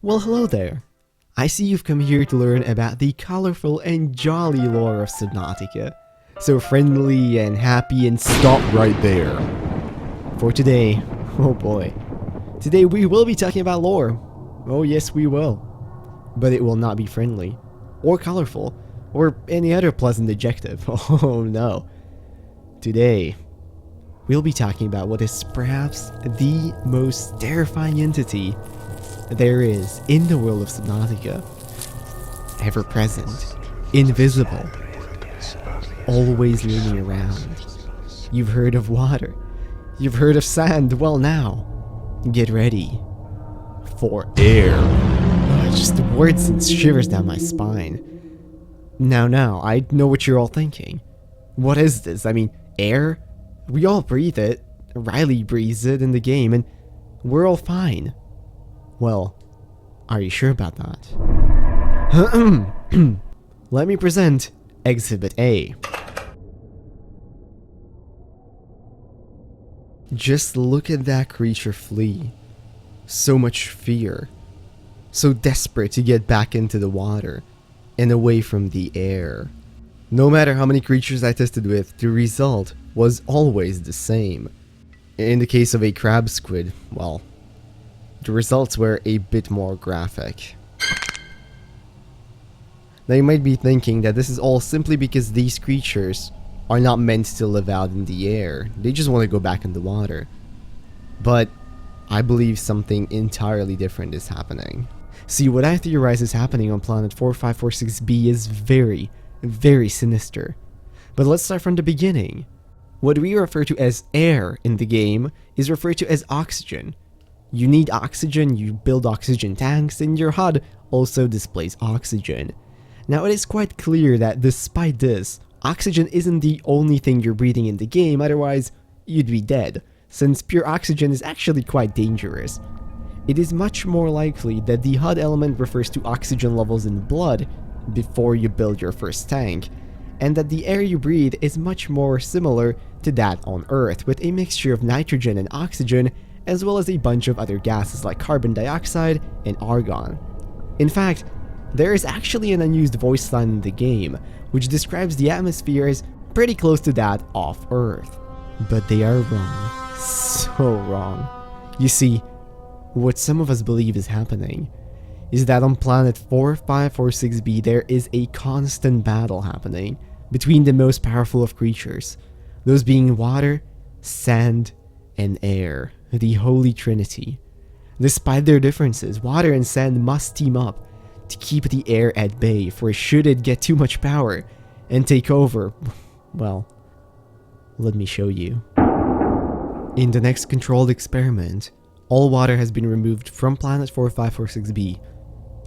Well, hello there. I see you've come here to learn about the colorful and jolly lore of Subnautica. So friendly and happy and stop right there. For today, oh boy. Today we will be talking about lore. Oh yes, we will. But it will not be friendly, or colorful, or any other pleasant adjective. Oh no. Today, we'll be talking about what is perhaps the most terrifying entity there is in the world of Subnautica. Ever present, invisible, always looming around. You've heard of water, you've heard of sand. Well, now, get ready for air. Just the word sends shivers down my spine. Now, I know what you're all thinking. What is this? I mean, air? We all breathe it. Riley breathes it in the game, and we're all fine. Well, are you sure about that? Let me present Exhibit A. Just look at that creature flee. So much fear. So desperate to get back into the water and away from the air. No matter how many creatures I tested with, the result was always the same. In the case of a crab squid, well, the results were a bit more graphic. Now you might be thinking that this is all simply because these creatures are not meant to live out in the air. They just want to go back in the water. But I believe something entirely different is happening. See, what I theorize is happening on planet 4546b is very, very sinister. But let's start from the beginning. What we refer to as air in the game is referred to as oxygen. You need oxygen, you build oxygen tanks, and your HUD also displays oxygen. Now it is quite clear that despite this, oxygen isn't the only thing you're breathing in the game, otherwise you'd be dead, since pure oxygen is actually quite dangerous. It is much more likely that the HUD element refers to oxygen levels in blood before you build your first tank, and that the air you breathe is much more similar to that on Earth, with a mixture of nitrogen and oxygen, as well as a bunch of other gases like carbon dioxide and argon. In fact, there is actually an unused voice line in the game, which describes the atmosphere as pretty close to that of Earth. But they are wrong. So wrong. You see, what some of us believe is happening is that on planet 4546b there is a constant battle happening between the most powerful of creatures, those being water, sand, and air, the Holy Trinity. Despite their differences, water and sand must team up to keep the air at bay, for should it get too much power and take over, well, let me show you. In the next controlled experiment, all water has been removed from planet 4546b.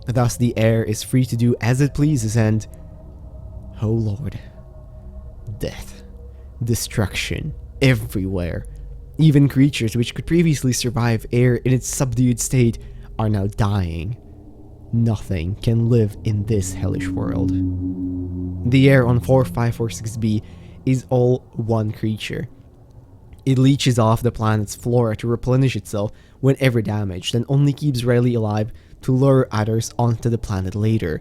Thus the air is free to do as it pleases and, oh lord, death, destruction, everywhere. Even creatures which could previously survive air in its subdued state are now dying. Nothing can live in this hellish world. The air on 4546b is all one creature. It leeches off the planet's flora to replenish itself whenever damaged, and only keeps Riley alive to lure others onto the planet later.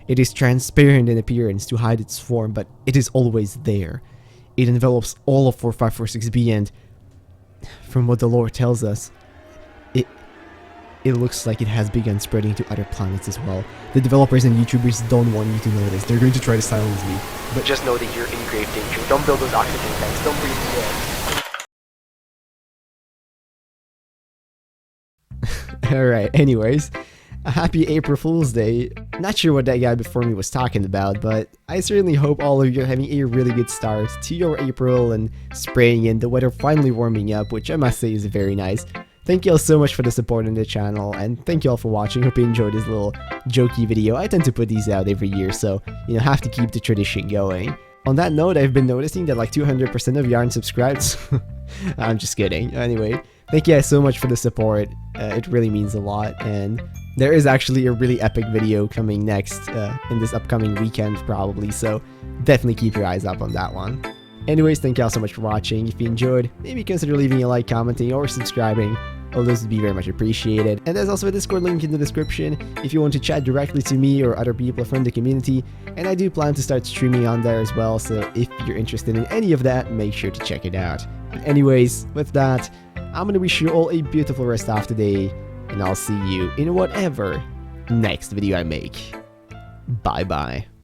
It is transparent in appearance to hide its form, but it is always there. It envelops all of 4546b, and from what the lore tells us, it looks like it has begun spreading to other planets as well. The developers and YouTubers don't want you to know this. They're going to try to silence me. But just know that you're in grave danger. Don't build those oxygen tanks. Don't breathe the air. Alright, anyways, a happy April Fool's Day. Not sure what that guy before me was talking about, but I certainly hope all of you are having a really good start to your April and spraying in, the weather finally warming up, which I must say is very nice. Thank you all so much for the support on the channel, and thank you all for watching. Hope you enjoyed this little jokey video. I tend to put these out every year, so, have to keep the tradition going. On that note, I've been noticing that like 200% of you aren't subscribed. I'm just kidding. Anyway, thank you guys so much for the support. It really means a lot, and there is actually a really epic video coming next in this upcoming weekend probably, so definitely keep your eyes up on that one. Anyways, thank you all so much for watching. If you enjoyed, maybe consider leaving a like, commenting, or subscribing. all those would be very much appreciated. And there's also a Discord link in the description if you want to chat directly to me or other people from the community. And I do plan to start streaming on there as well, so if you're interested in any of that, make sure to check it out. But anyways, with that, I'm gonna wish you all a beautiful rest of the day, and I'll see you in whatever next video I make. Bye bye.